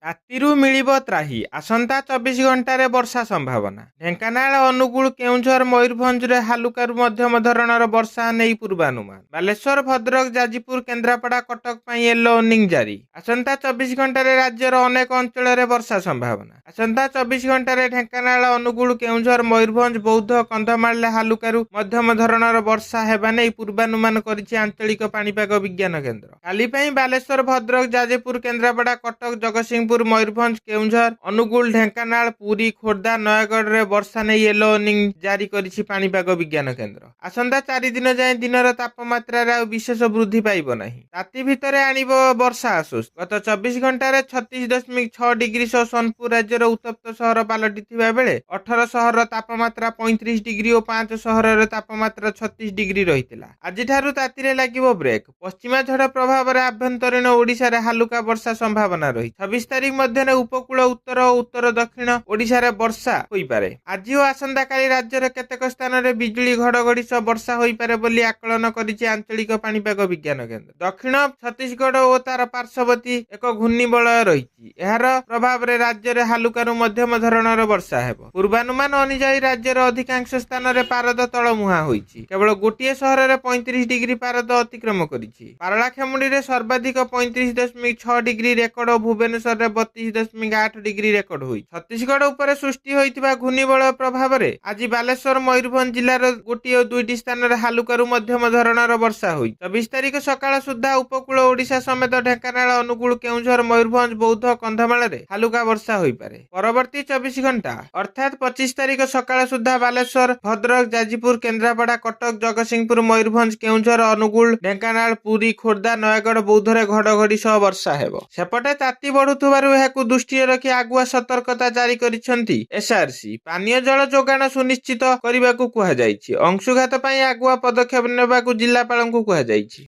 ରାତିରୁ ମିଳିବ ତ୍ରାହି, ଆସନ୍ତା 24 ଘଣ୍ଟାରେ ବର୍ଷା ସମ୍ଭାବନା। ଢେଙ୍କାନାଳ, ଅନୁଗୁଳ, କେଉଁଝର, ମୟୂରଭଞ୍ଜରେ ହାଲୁକାରୁ ମଧ୍ୟମ ଧରଣର ବର୍ଷା ନେଇ ପୂର୍ବାନୁମାନ। ବାଲେଶ୍ୱର, ଭଦ୍ରକ, ଯାଜପୁର, କେନ୍ଦ୍ରାପଡ଼ା, କଟକ ପାଇଁ ୟେଲୋ ୱାର୍ଣ୍ଣିଂ ଜାରି। ଆସନ୍ତା 24 ଘଣ୍ଟାରେ ରାଜ୍ୟର ଅନେକ ଅଞ୍ଚଳରେ ବର୍ଷା ସମ୍ଭାବନା। ଆସନ୍ତା 24 ଘଣ୍ଟାରେ ଢେଙ୍କାନାଳ, ଅନୁଗୁଳ, କେଉଁଝର, ମୟୂରଭଞ୍ଜ, ବୌଦ୍ଧ, କନ୍ଧମାଳରେ ହାଲୁକାରୁ ମଧ୍ୟମ ଧରଣର ବର୍ଷା ହେବା ନେଇ ପୂର୍ବାନୁମାନ କରିଛି ଆଞ୍ଚଳିକ ପାଣିପାଗ ବିଜ୍ଞାନ କେନ୍ଦ୍ର। କାଲି ପାଇଁ ବାଲେଶ୍ୱର, ଭଦ୍ରକ, ଯାଜପୁର, କେନ୍ଦ୍ରାପଡ଼ା, କଟକ, ଜଗତସିଂହପୁର, ମୟୂରଭଞ୍ଜ, କେଉଁଝର, ଅନୁଗୁଳ, ଢେଙ୍କାନାଳ, ପୁରୀ, ଖୋର୍ଦ୍ଧା, ନୟାଗଡ଼ରେ ବର୍ଷା ନେଇ ୟେଲୋ ୱାର୍ଣ୍ଣିଂ ଜାରି କରିଛି ପାଣିପାଗ ବିଜ୍ଞାନ କେନ୍ଦ୍ର। ଆସନ୍ତା 4 ଦିନ ଯାଏଁ ଦିନର ତାପମାତ୍ରାରେ ଆଉ ବିଶେଷ ବୃଦ୍ଧି ପାଇବ ନାହିଁ। ରାତି ଭିତରେ ଆଣିବ ବର୍ଷା ଆସୋସ। ଗତ 24 ଘଣ୍ଟାରେ 36.6 ଡିଗ୍ରୀ ସହ ସୋନପୁର ରାଜ୍ୟର ଉତ୍ତପ୍ତ ସହର ପାଲଟିଥିବା ବେଳେ 18 ସହରର ତାପମାତ୍ରା 35 ଡିଗ୍ରୀ ଓ 5 ସହରରେ ତାପମାତ୍ରା 36 ଡିଗ୍ରୀ ରହିଥିଲା। ଆଜିଠାରୁ ତାତିରେ ଲାଗିବ ବ୍ରେକ୍। ପଶ୍ଚିମା ଝଡ଼ ପ୍ରଭାବରେ ଆଭ୍ୟନ୍ତରୀଣ ଓଡ଼ିଶାରେ ହାଲୁକା ବର୍ଷା ସମ୍ଭାବନା ରହିଛି। 26 ତାରିଖ ମଧ୍ୟରେ ଉପକୂଳ ଉତ୍ତର ଓ ଉତ୍ତର ଦକ୍ଷିଣ ଓଡ଼ିଶାରେ ବର୍ଷା ହୋଇପାରେ। ଆଜି ଓ ଆସନ୍ତାକାଲି ରାଜ୍ୟର କେତେକ ସ୍ଥାନରେ ବିଜୁଳି ଘଡ଼ଘଡ଼ି ସହ ବର୍ଷା ହୋଇପାରେ ବୋଲି ଆକଳନ କରିଛି ଆଞ୍ଚଳିକ ପାଣିପାଗ ବିଜ୍ଞାନ କେନ୍ଦ୍ର। ଦକ୍ଷିଣ ଛତିଶଗଡ଼ ଓ ତାର ପାର୍ଶ୍ୱବର୍ତ୍ତୀ ଏକ ଘୂର୍ଣ୍ଣିବଳୟ ରହିଛି। ଏହାର ପ୍ରଭାବରେ ରାଜ୍ୟରେ ହାଲୁକାରୁ ମଧ୍ୟମ ଧରଣର ବର୍ଷା ହେବ। ପୂର୍ବାନୁମାନ ଅନୁଯାୟୀ ରାଜ୍ୟର ଅଧିକାଂଶ ସ୍ଥାନରେ ପାରଦ ତଳମୁହାଁ ହୋଇଛି। କେବଳ ଗୋଟିଏ ସହରରେ 35 ଡିଗ୍ରୀ ପାରଦ ଅତିକ୍ରମ କରିଛି। ପାରଳାଖେମୁଣ୍ଡିରେ ସର୍ବାଧିକ 35.6 ଡିଗ୍ରୀ ରେକର୍ଡ ଓ ଭୁବନେଶ୍ୱରରେ 32.8 ଡିଗ୍ରୀ ରେକର୍ଡ ହୋଇଛି। ଛତିଶଗଡ଼ ଉପରେ ସୃଷ୍ଟି ହୋଇଥିବା ଘୂର୍ଣ୍ଣିବଳୟ ପ୍ରଭାବରେ ଆଜି ବାଲେଶ୍ୱର, ମୟୂରଭଞ୍ଜ ଜିଲ୍ଲାର ଗୋଟିଏ ଓ ଦୁଇଟି ସ୍ଥାନରେ ହାଲୁକାରୁ ମଧ୍ୟମ ଧରଣର ବର୍ଷା ହୋଇଛି। 24 ତାରିଖ ସକାଳ ସୁଦ୍ଧା ଉପକୂଳ ଓଡ଼ିଶା ସମେତ ଢେଙ୍କାନାଳ, ଅନୁଗୁଳ, କେଉଁଝର, ମୟୂରଭଞ୍ଜ, ବୌଦ୍ଧ, କନ୍ଧମାଳରେ ହାଲୁକା ବର୍ଷା ହୋଇପାରେ। ପରବର୍ତ୍ତୀ 24 ଘଣ୍ଟା ଅର୍ଥାତ୍ 25 ତାରିଖ ସକାଳ ସୁଦ୍ଧା ବାଲେଶ୍ୱର, ଭଦ୍ରକ, ଯାଜପୁର, କେନ୍ଦ୍ରାପଡ଼ା, କଟକ, ଜଗତସିଂହପୁର, ମୟୂରଭଞ୍ଜ, କେଉଁଝର, ଅନୁଗୁଳ, ଢେଙ୍କାନାଳ, ପୁରୀ, ଖୋର୍ଦ୍ଧା, ନୟାଗଡ଼, ବୌଦ୍ଧରେ ଘଡ଼ଘଡ଼ି ସହ ବର୍ଷା ହେବ। ସେପଟେ ତାତି ବଢୁଥିବାରୁ ଏହାକୁ ଦୃଷ୍ଟିରେ ରଖି ଆଗୁଆ ସତର୍କତା ଜାରି କରିଛନ୍ତି ଏସ୍ଆର୍ସି। ପାନୀୟ ଜଳ ଯୋଗାଣ ସୁନିଶ୍ଚିତ କରିବାକୁ କୁହାଯାଇଛି। ଅଂଶୁଘାତ ପାଇଁ ଆଗୁଆ ପଦକ୍ଷେପ ନେବାକୁ ଜିଲ୍ଲାପାଳଙ୍କୁ କୁହାଯାଇଛି।